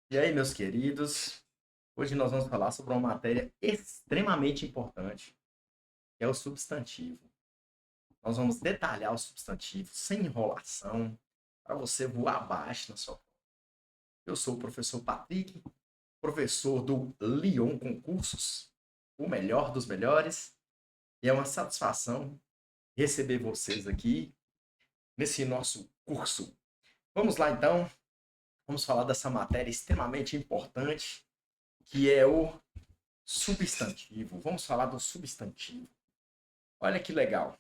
E aí, meus queridos? Hoje nós vamos falar sobre uma matéria extremamente importante, que é o substantivo. Nós vamos detalhar o substantivo sem enrolação, para você voar abaixo na sua prova. Eu sou o professor Patrick, professor do Lyon Concursos, o melhor dos melhores, e é uma satisfação receber vocês aqui nesse nosso curso. Vamos lá então, vamos falar dessa matéria extremamente importante, que é o substantivo. Vamos falar do substantivo. Olha que legal.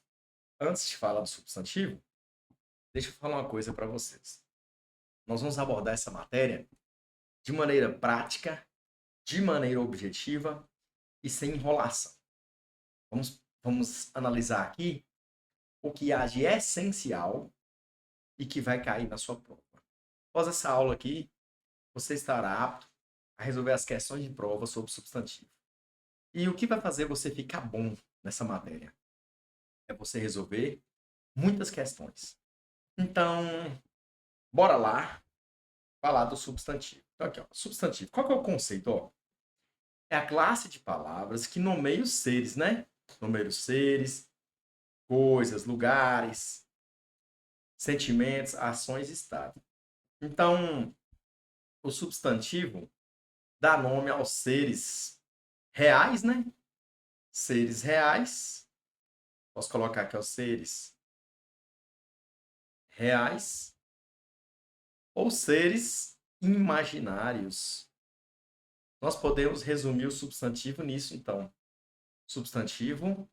Antes de falar do substantivo, deixa eu falar uma coisa para vocês. Nós vamos abordar essa matéria de maneira prática, de maneira objetiva e sem enrolação. Vamos analisar aqui o que há de essencial e que vai cair na sua prova. Após essa aula aqui, você estará apto a resolver as questões de prova sobre substantivo. E o que vai fazer você ficar bom nessa matéria? É você resolver muitas questões. Então, bora lá falar do substantivo. Então, aqui, ó, substantivo. Qual que é o conceito? Ó? É a classe de palavras que nomeia os seres, né? Nomeia os seres, coisas, lugares, sentimentos, ações e estado. Então, o substantivo dá nome aos seres reais, né? Seres reais. Posso colocar aqui os seres reais ou seres imaginários. Nós podemos resumir o substantivo nisso, então. Substantivo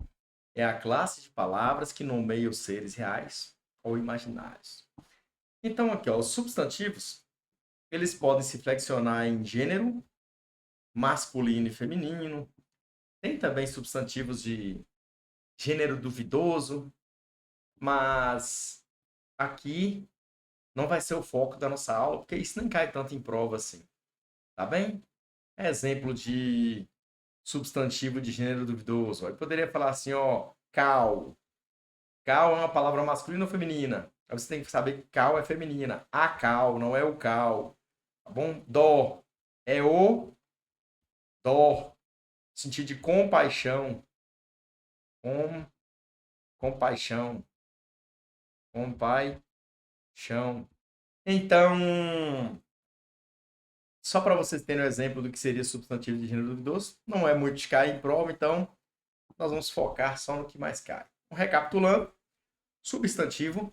é a classe de palavras que nomeia os seres reais ou imaginários. Então, aqui, ó, os substantivos, eles podem se flexionar em gênero, masculino e feminino. Tem também substantivos de gênero duvidoso, mas aqui não vai ser o foco da nossa aula, porque isso nem cai tanto em prova assim, tá bem? Exemplo de substantivo de gênero duvidoso. Eu poderia falar assim, ó, cal. Cal é uma palavra masculina ou feminina? Aí você tem que saber que cal é feminina. A cal, não é o cal. Tá bom? Dó. É o dó. Sentido de compaixão. Com, compaixão. Compaixão. Então, só para vocês terem um exemplo do que seria substantivo de gênero duvidoso, não é muito de cair em prova, então nós vamos focar só no que mais cai. Então, recapitulando, substantivo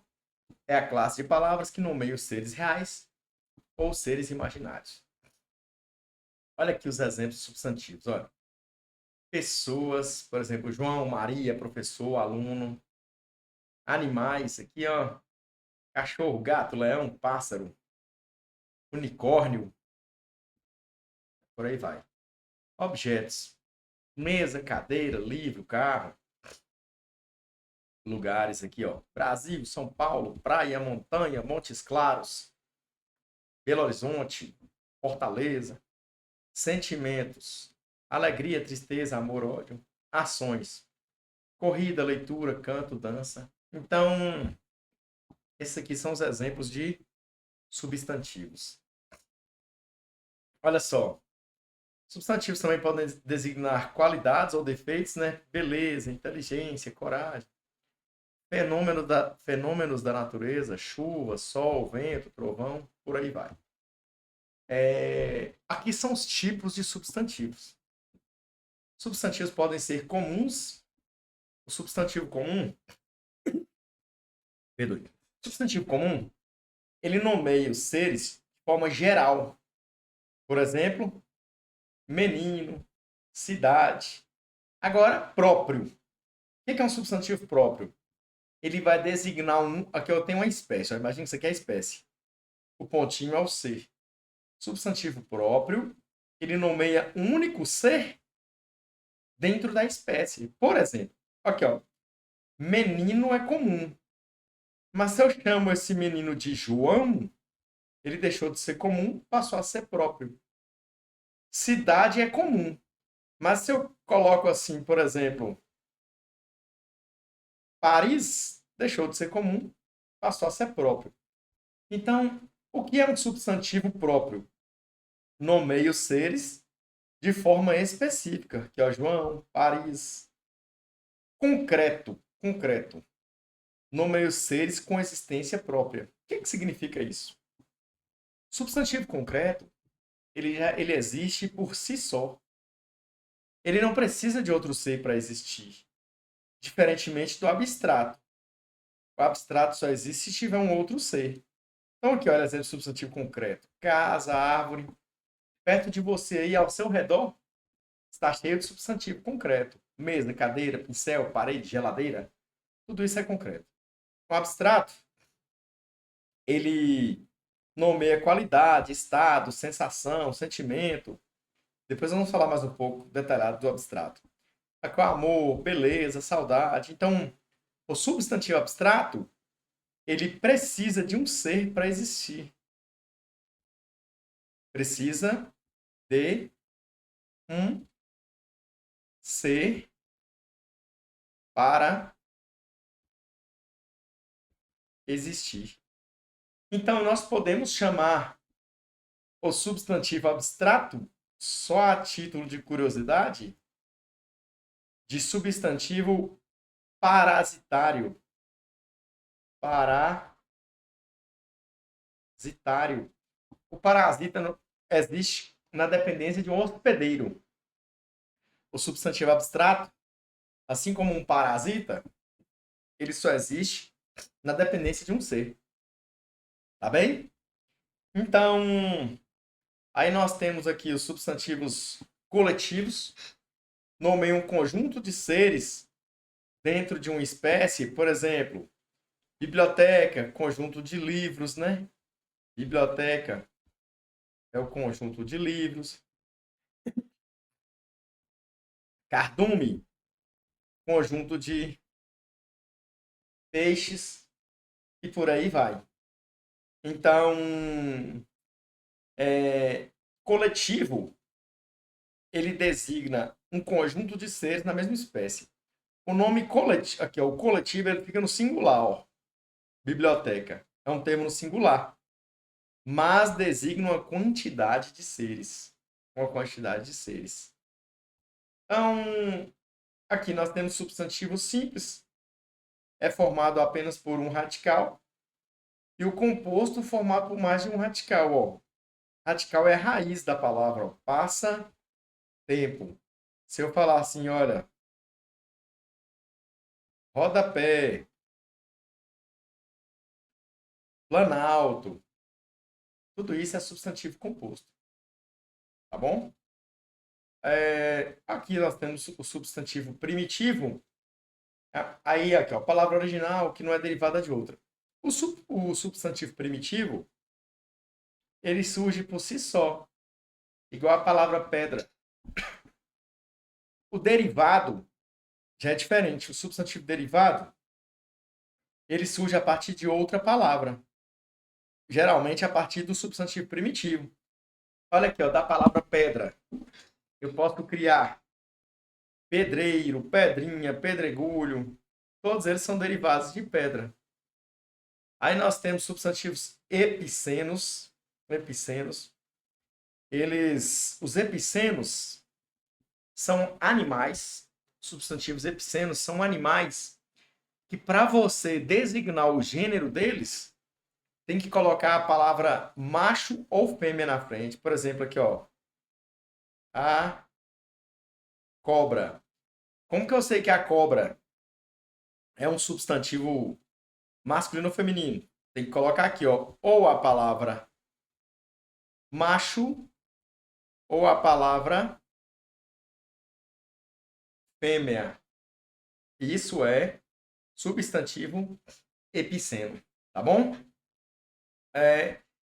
é a classe de palavras que nomeia os seres reais ou seres imaginários. Olha aqui os exemplos substantivos. Olha. Pessoas, por exemplo, João, Maria, professor, aluno. Animais, aqui, ó. Cachorro, gato, leão, pássaro, unicórnio, por aí vai. Objetos. Mesa, cadeira, livro, carro. Lugares aqui, ó. Brasil, São Paulo, praia, montanha, Montes Claros, Belo Horizonte, Fortaleza. Sentimentos. Alegria, tristeza, amor, ódio. Ações. Corrida, leitura, canto, dança. Então, esses aqui são os exemplos de substantivos. Olha só. Substantivos também podem designar qualidades ou defeitos, né? Beleza, inteligência, coragem. Fenômenos da natureza, chuva, sol, vento, trovão, por aí vai. Aqui são os tipos de substantivos. Substantivos podem ser comuns. O substantivo comum, perdoe. Substantivo comum, ele nomeia os seres de forma geral. Por exemplo, menino, cidade. Agora, próprio. O que é um substantivo próprio? Ele vai designar um. Aqui eu tenho uma espécie. Imagina que isso aqui é a espécie. O pontinho é o ser. Substantivo próprio, ele nomeia um único ser dentro da espécie. Por exemplo, aqui, ó. Menino é comum. Mas se eu chamo esse menino de João, ele deixou de ser comum, passou a ser próprio. Cidade é comum. Mas se eu coloco assim, por exemplo, Paris, deixou de ser comum, passou a ser próprio. Então, o que é um substantivo próprio? nomeia os seres de forma específica, que é o João, Paris. Concreto. Nomeia os seres com existência própria. O que significa isso? Substantivo concreto, ele existe por si só. Ele não precisa de outro ser para existir, diferentemente do abstrato. O abstrato só existe se tiver um outro ser. Então aqui, olha, exemplo substantivo concreto. Casa, árvore. Perto de você aí, ao seu redor, está cheio de substantivo concreto. Mesa, cadeira, pincel, parede, geladeira. Tudo isso é concreto. O abstrato, ele nomeia qualidade, estado, sensação, sentimento. Depois vamos falar mais um pouco detalhado do abstrato. Aqui o amor, beleza, saudade. Então, o substantivo abstrato, ele precisa de um ser para existir. Precisa de um ser para existir. Então, nós podemos chamar o substantivo abstrato, só a título de curiosidade, de substantivo parasitário. Parasitário. O parasita existe na dependência de um hospedeiro. O substantivo abstrato, assim como um parasita, ele só existe na dependência de um ser. Tá bem? Então, aí nós temos aqui os substantivos coletivos, nomeiam um conjunto de seres dentro de uma espécie, por exemplo, biblioteca, conjunto de livros, né? Biblioteca é o conjunto de livros. Cardume, conjunto de peixes e por aí vai. Então, coletivo, ele designa um conjunto de seres na mesma espécie. O nome coletivo, aqui, ó, o coletivo, ele fica no singular, ó. Biblioteca. É um termo no singular, mas designa uma quantidade de seres. Uma quantidade de seres. Então, aqui nós temos substantivo simples, é formado apenas por um radical, e o composto formado por mais de um radical. Ó. Radical é a raiz da palavra, ó. Passa tempo. Se eu falar assim, olha, rodapé, planalto, tudo isso é substantivo composto. Tá bom? Aqui nós temos o substantivo primitivo. Aí, aqui, ó, palavra original que não é derivada de outra. O substantivo primitivo, ele surge por si só, igual a palavra pedra. O derivado já é diferente. O substantivo derivado, ele surge a partir de outra palavra. Geralmente a partir do substantivo primitivo. Olha aqui, ó, da palavra pedra. Eu posso criar pedreiro, pedrinha, pedregulho. Todos eles são derivados de pedra. Aí nós temos substantivos epicenos. Os epicenos são animais. Substantivos epicenos são animais que, para você designar o gênero deles, tem que colocar a palavra macho ou fêmea na frente. Por exemplo, aqui, ó. A cobra. Como que eu sei que a cobra é um substantivo masculino ou feminino? Tem que colocar aqui, ó, ou a palavra macho ou a palavra fêmea. Isso é substantivo epiceno, tá bom?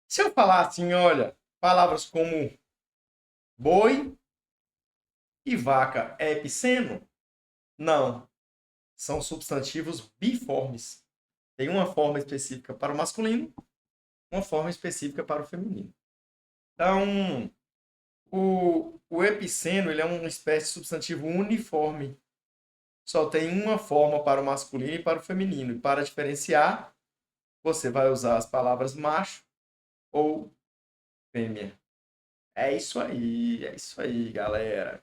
Se eu falar assim, olha, palavras como boi e vaca é epiceno? Não. São substantivos biformes. Tem uma forma específica para o masculino, uma forma específica para o feminino. Então, o epiceno, ele é uma espécie de substantivo uniforme. Só tem uma forma para o masculino e para o feminino. E para diferenciar, você vai usar as palavras macho ou fêmea. É isso aí, galera.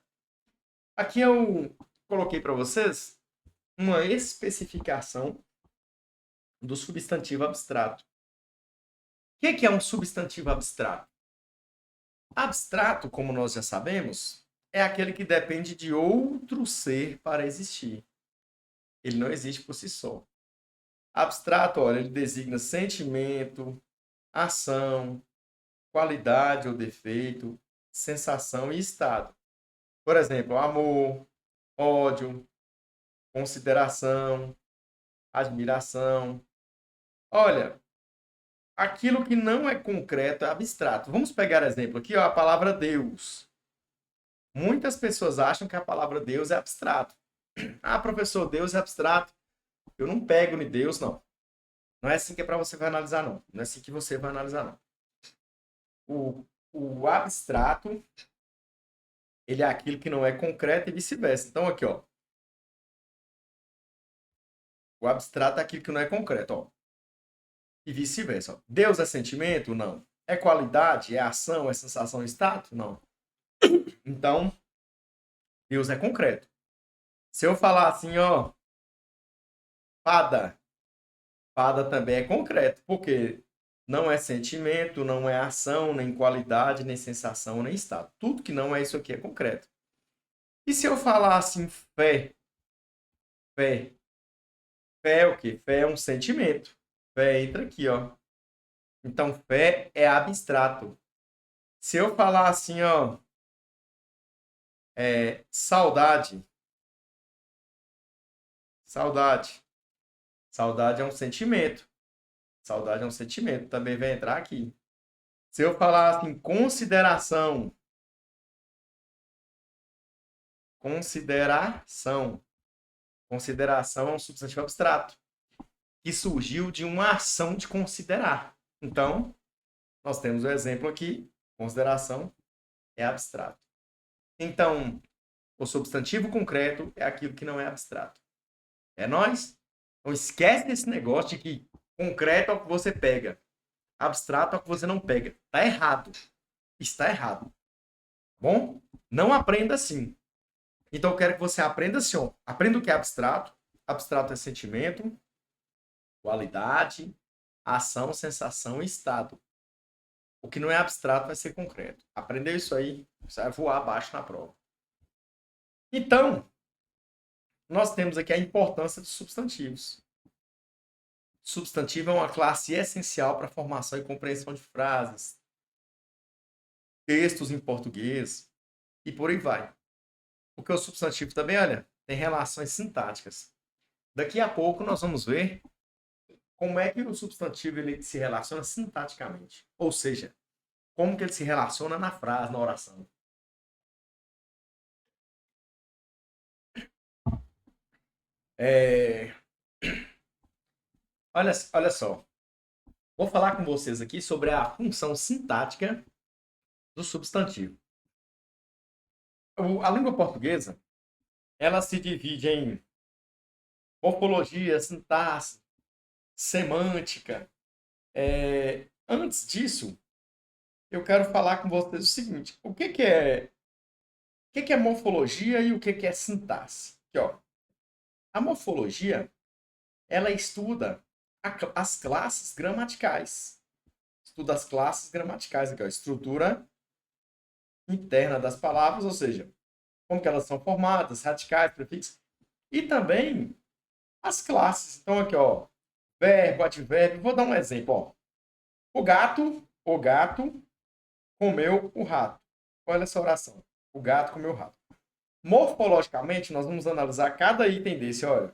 Aqui eu coloquei para vocês uma especificação do substantivo abstrato. O que é um substantivo abstrato? Abstrato, como nós já sabemos, é aquele que depende de outro ser para existir. Ele não existe por si só. Abstrato, olha, ele designa sentimento, ação, qualidade ou defeito, sensação e estado. Por exemplo, amor, ódio, consideração, admiração. Olha, aquilo que não é concreto é abstrato. Vamos pegar exemplo aqui, ó, a palavra Deus. Muitas pessoas acham que a palavra Deus é abstrato. Ah, professor, Deus é abstrato. Eu não pego em Deus, não. Não é assim que é para você vai analisar, não. Não é assim que você vai analisar, não. O abstrato, ele é aquilo que não é concreto e vice-versa. Então, aqui, ó. O abstrato é aquilo que não é concreto, ó. E vice-versa. Deus é sentimento? Não. É qualidade? É ação? É sensação? É status? Não. Então, Deus é concreto. Se eu falar assim, ó, fada, fada também é concreto, porque não é sentimento, não é ação, nem qualidade, nem sensação, nem estado. Tudo que não é isso aqui é concreto. E se eu falar assim, fé, fé, fé é o quê? Fé é um sentimento. Fé entra aqui, ó. Então, fé é abstrato. Se eu falar assim, ó, saudade, saudade. Saudade é um sentimento. Saudade é um sentimento. Também vai entrar aqui. Se eu falar assim, consideração. Consideração. Consideração é um substantivo abstrato. Que surgiu de uma ação de considerar. Então, nós temos o exemplo aqui. Consideração é abstrato. Então, o substantivo concreto é aquilo que não é abstrato. É nós? Então, esquece desse negócio de que concreto é o que você pega. Abstrato é o que você não pega. Tá errado. Está errado. Bom? Não aprenda assim. Então, eu quero que você aprenda assim, ó. Aprenda o que é abstrato. Abstrato é sentimento, qualidade, ação, sensação e estado. O que não é abstrato vai ser concreto. Aprendeu isso aí, você vai voar abaixo na prova. Então, nós temos aqui a importância dos substantivos. Substantivo é uma classe essencial para a formação e compreensão de frases, textos em português e por aí vai. Porque o substantivo também, olha, tem relações sintáticas. Daqui a pouco nós vamos ver como é que o substantivo ele se relaciona sintaticamente. Ou seja, como que ele se relaciona na frase, na oração. É... olha só. Vou falar com vocês aqui sobre a função sintática do substantivo. A língua portuguesa, ela se divide em morfologia, sintaxe, semântica. Antes disso, eu quero falar com vocês o seguinte: o que é morfologia e o que é sintaxe? Aqui, ó. A morfologia, ela estuda as classes gramaticais. Estuda as classes gramaticais, aqui, ó. Estrutura interna das palavras, ou seja, como que elas são formadas, radicais, prefixos, e também as classes. Então, aqui, ó, verbo, advérbio. Vou dar um exemplo, ó. O gato comeu o rato. Olha essa oração. O gato comeu o rato. Morfologicamente, nós vamos analisar cada item desse, olha.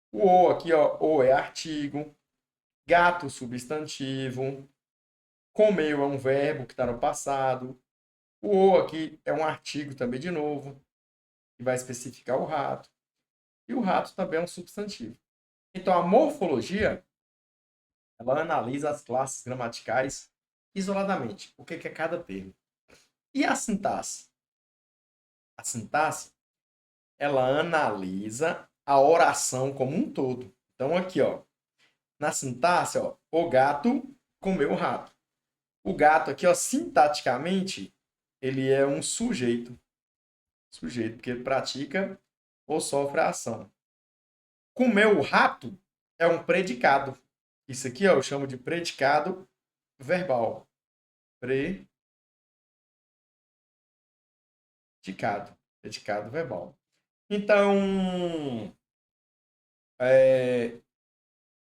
O O aqui, ó, O é artigo, gato substantivo, comeu é um verbo que está no passado, o O aqui é um artigo também de novo, que vai especificar o rato, e o rato também é um substantivo. Então, a morfologia, ela analisa as classes gramaticais isoladamente, o que é cada termo. E a sintaxe? A sintaxe, ela analisa a oração como um todo. Então, aqui, ó, na sintaxe, ó, o gato comeu o rato. O gato aqui, ó, sintaticamente, ele é um sujeito. Sujeito, porque ele pratica ou sofre a ação. Comeu o rato é um predicado. Isso aqui, ó, eu chamo de predicado verbal. Predicado. Predicado verbal. Então, o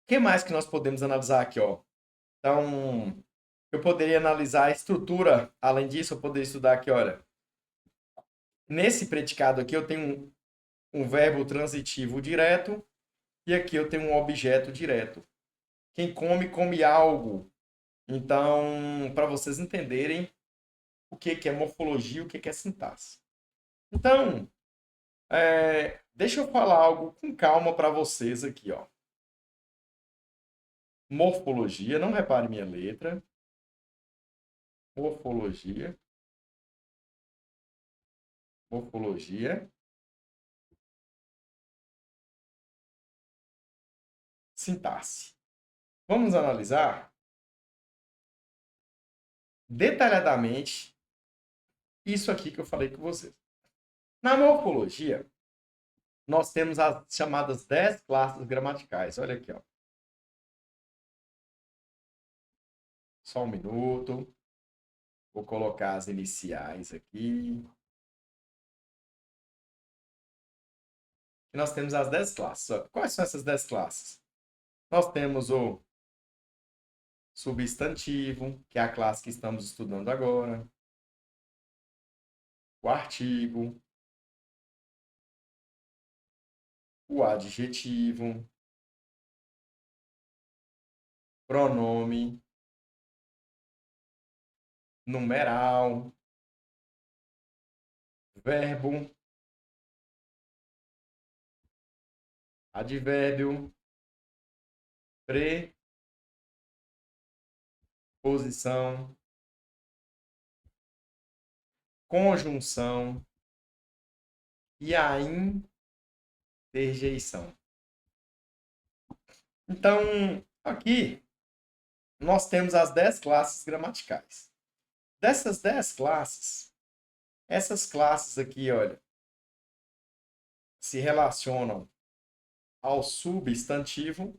que mais que nós podemos analisar aqui, ó? Então, eu poderia analisar a estrutura. Além disso, eu poderia estudar aqui, olha. Nesse predicado aqui, eu tenho um verbo transitivo direto e aqui eu tenho um objeto direto. Quem come, come algo. Então, para vocês entenderem o que é morfologia e o que é sintaxe. Então, deixa eu falar algo com calma para vocês aqui, ó. Morfologia, não repare minha letra. Morfologia. Morfologia. Sintaxe. Vamos analisar detalhadamente isso aqui que eu falei com vocês. Na morfologia, nós temos as chamadas 10 classes gramaticais. Olha aqui, ó. Só um minuto. Vou colocar as iniciais aqui. E nós temos as 10 classes. Quais são essas 10 classes? Nós temos o substantivo, que é a classe que estamos estudando agora. O artigo. O adjetivo. Pronome. Numeral. Verbo. Advérbio. Preposição. Conjunção e a interjeição. Então, aqui nós temos as 10 classes gramaticais. Dessas 10 classes, essas classes aqui, olha, se relacionam ao substantivo.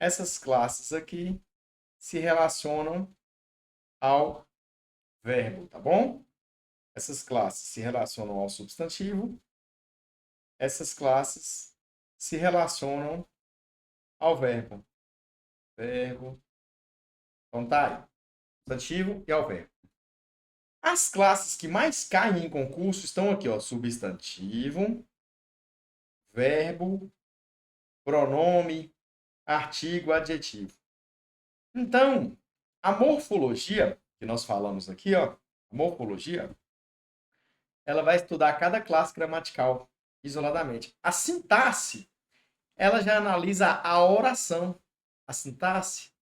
Essas classes aqui se relacionam ao verbo, tá bom? Essas classes se relacionam ao substantivo. Essas classes se relacionam ao verbo. Verbo. Então tá aí. Substantivo e ao verbo. As classes que mais caem em concurso estão aqui, ó. Substantivo, verbo, pronome, artigo, adjetivo. Então, a morfologia, que nós falamos aqui, ó, a morfologia, ela vai estudar cada classe gramatical isoladamente. A sintaxe, ela já analisa a oração. A sintaxe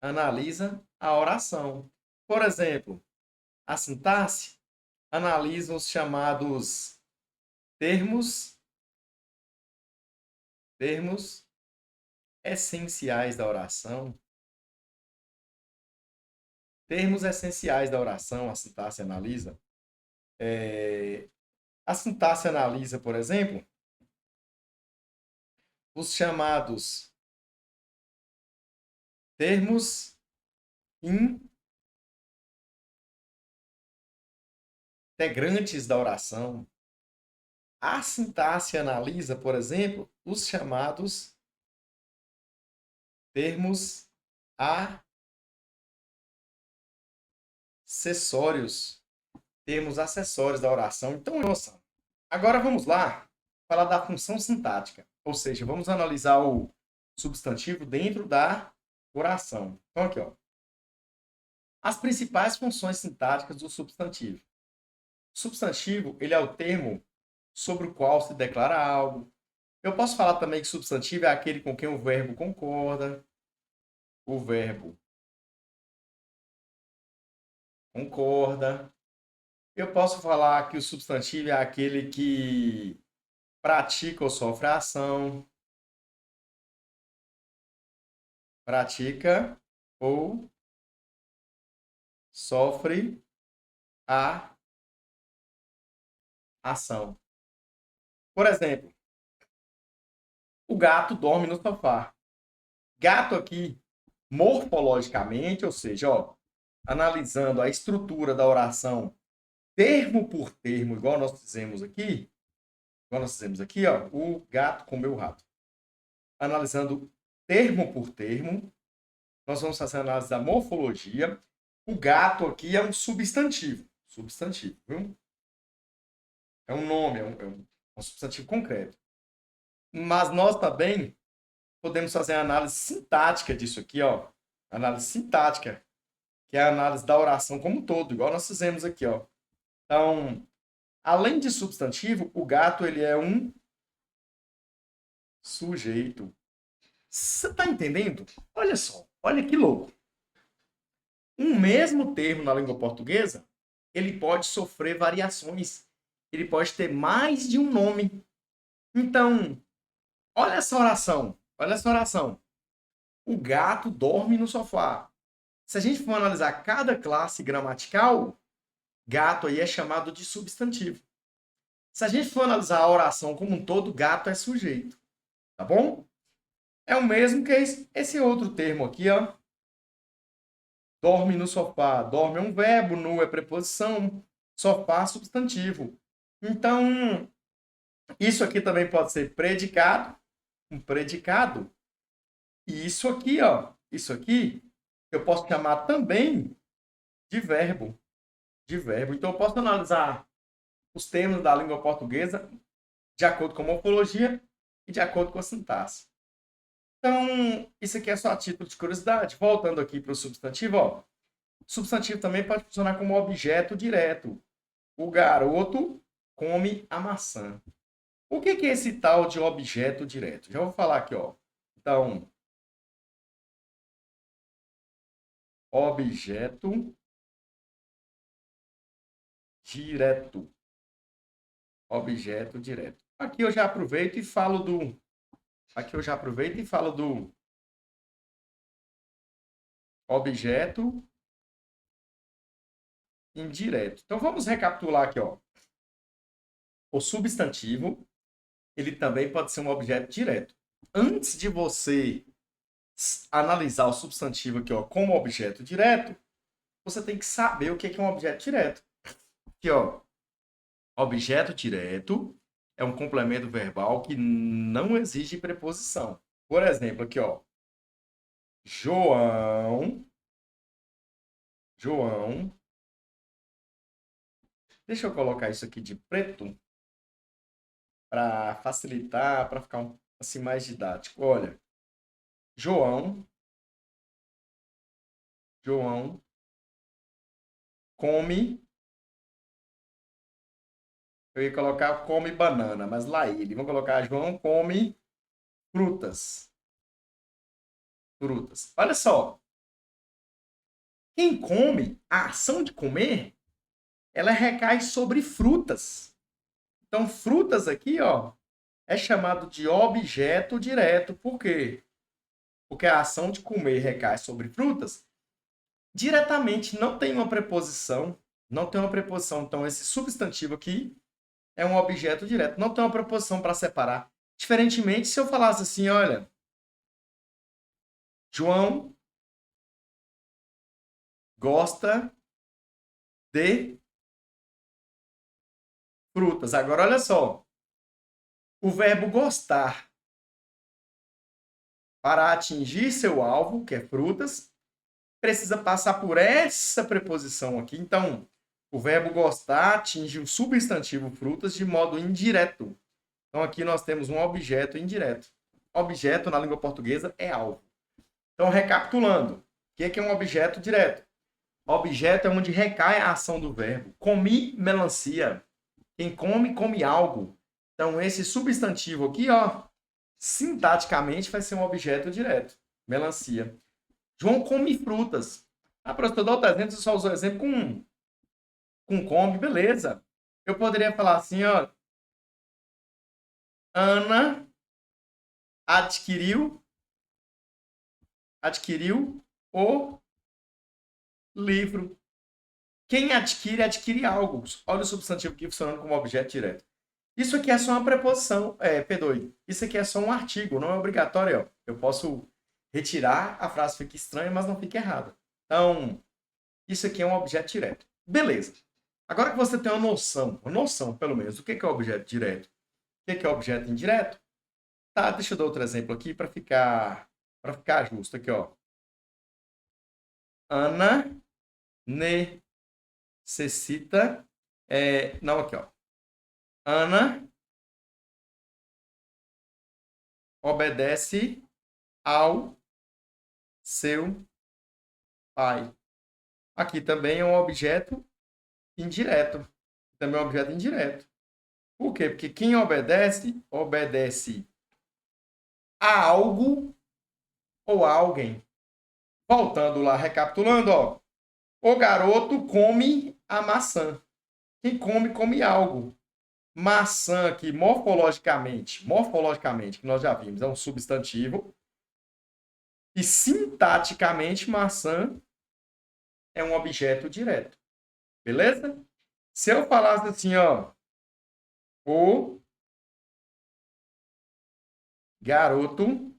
analisa a oração. Por exemplo, a sintaxe analisa os chamados termos essenciais da oração. Termos essenciais da oração, a sintaxe analisa. A sintaxe analisa, por exemplo, os chamados termos integrantes da oração. A sintaxe analisa, por exemplo, os chamados termos acessórios. Termos acessórios da oração. Então, nossa, agora vamos lá falar da função sintática. Ou seja, vamos analisar o substantivo dentro da oração. Então, aqui, ó. As principais funções sintáticas do substantivo. O substantivo, ele é o termo sobre o qual se declara algo. Eu posso falar também que substantivo é aquele com quem o verbo concorda. O verbo concorda. Eu posso falar que o substantivo é aquele que pratica ou sofre a ação. Pratica ou sofre a ação. Por exemplo, o gato dorme no sofá. Gato aqui, morfologicamente, ou seja, ó, analisando a estrutura da oração termo por termo, igual nós fizemos aqui, ó, o gato comeu o rato. Analisando termo por termo, nós vamos fazer a análise da morfologia. O gato aqui é um substantivo. Substantivo, viu? É um nome, é um substantivo concreto. Mas nós também podemos fazer a análise sintática disso aqui, ó. Análise sintática, que é a análise da oração como um todo, igual nós fizemos aqui, ó. Então, além de substantivo, o gato ele é um sujeito. Você está entendendo? Olha só, olha que louco. Um mesmo termo na língua portuguesa, ele pode sofrer variações. Ele pode ter mais de um nome. Então, olha essa oração. Olha essa oração. O gato dorme no sofá. Se a gente for analisar cada classe gramatical, gato aí é chamado de substantivo. Se a gente for analisar a oração como um todo, gato é sujeito. Tá bom? É o mesmo que esse outro termo aqui, ó. Dorme no sofá. Dorme é um verbo, nu é preposição, sofá substantivo. Então, isso aqui também pode ser predicado, um predicado. E isso aqui, ó, isso aqui, eu posso chamar também de verbo. De verbo. Então, eu posso analisar os termos da língua portuguesa de acordo com a morfologia e de acordo com a sintaxe. Então, isso aqui é só a título de curiosidade. Voltando aqui para o substantivo, ó. Substantivo também pode funcionar como objeto direto. O garoto come a maçã. O que é esse tal de objeto direto? Já vou falar aqui, ó. Então, objeto direto. Objeto direto. Aqui eu já aproveito e falo do objeto indireto. Então vamos recapitular aqui, ó. O substantivo, ele também pode ser um objeto direto. Antes de você analisar o substantivo aqui, ó, como objeto direto, você tem que saber o que é um objeto direto. Aqui, ó, objeto direto é um complemento verbal que não exige preposição. Por exemplo, aqui, ó, João. Deixa eu colocar isso aqui de preto para facilitar, para ficar assim mais didático. Olha, João come. Eu ia colocar come banana, mas lá ele. Vamos colocar João come frutas. Frutas. Olha só. Quem come, a ação de comer, ela recai sobre frutas. Então, frutas aqui, ó, é chamado de objeto direto. Por quê? Porque a ação de comer recai sobre frutas. Diretamente não tem uma preposição. Não tem uma preposição. Então, esse substantivo aqui é um objeto direto. Não tem uma preposição para separar. Diferentemente, se eu falasse assim, olha, João gosta de frutas. Agora, olha só. O verbo gostar para atingir seu alvo, que é frutas, precisa passar por essa preposição aqui. Então, o verbo gostar atinge o substantivo frutas de modo indireto. Então, aqui nós temos um objeto indireto. Objeto, na língua portuguesa, é alvo. Então, recapitulando, o que é um objeto direto? Objeto é onde recai a ação do verbo. Comi melancia. Quem come, come algo. Então, esse substantivo aqui, ó, sintaticamente vai ser um objeto direto. Melancia. João come frutas. Ah, professor, dá outro exemplo, você só usou exemplo com come, beleza. Eu poderia falar assim, ó. Ana adquiriu o livro. Quem adquire, adquire algo. Olha o substantivo aqui funcionando como objeto direto. Isso aqui é só uma preposição, perdoe. Isso aqui é só um artigo, não é obrigatório. Ó. Eu posso retirar, a frase fica estranha, mas não fica errada. Então, isso aqui é um objeto direto. Beleza. Agora que você tem uma noção pelo menos, do que é objeto direto, o que é objeto indireto, tá, deixa eu dar outro exemplo aqui para ficar justo aqui, ó. Ana necessita, não aqui, ó. Ana obedece ao seu pai. Aqui também é um objeto indireto. Também é um objeto indireto. Por quê? Porque quem obedece, obedece a algo ou a alguém. Voltando lá, recapitulando, ó. O garoto come a maçã. Quem come, come algo. Maçã aqui, morfologicamente, que nós já vimos, é um substantivo. E sintaticamente, maçã é um objeto direto. Beleza? Se eu falasse assim, ó, o garoto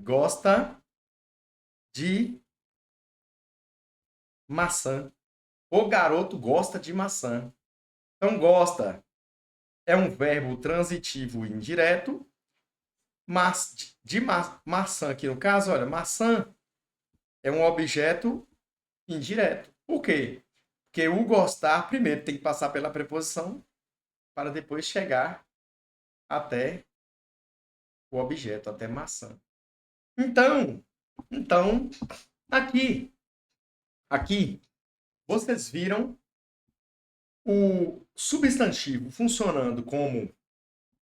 gosta de maçã. O garoto gosta de maçã. Então, gosta é um verbo transitivo indireto, mas maçã aqui no caso, olha, maçã é um objeto indireto. Por quê? Porque o gostar primeiro tem que passar pela preposição para depois chegar até o objeto, até maçã. Então, aqui, vocês viram o substantivo funcionando como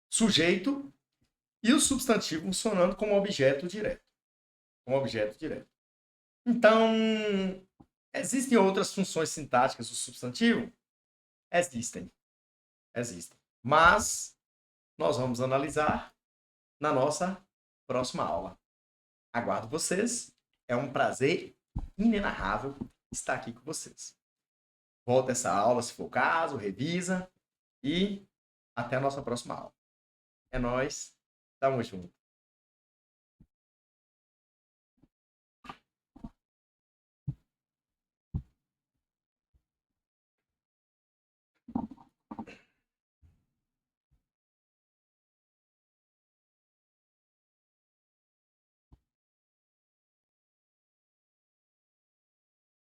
sujeito e o substantivo funcionando como objeto direto. Então, existem outras funções sintáticas do substantivo? Existem. Mas nós vamos analisar na nossa próxima aula. Aguardo vocês. É um prazer inenarrável estar aqui com vocês. Volta essa aula, se for o caso, revisa e até a nossa próxima aula. É nóis. Tamo junto.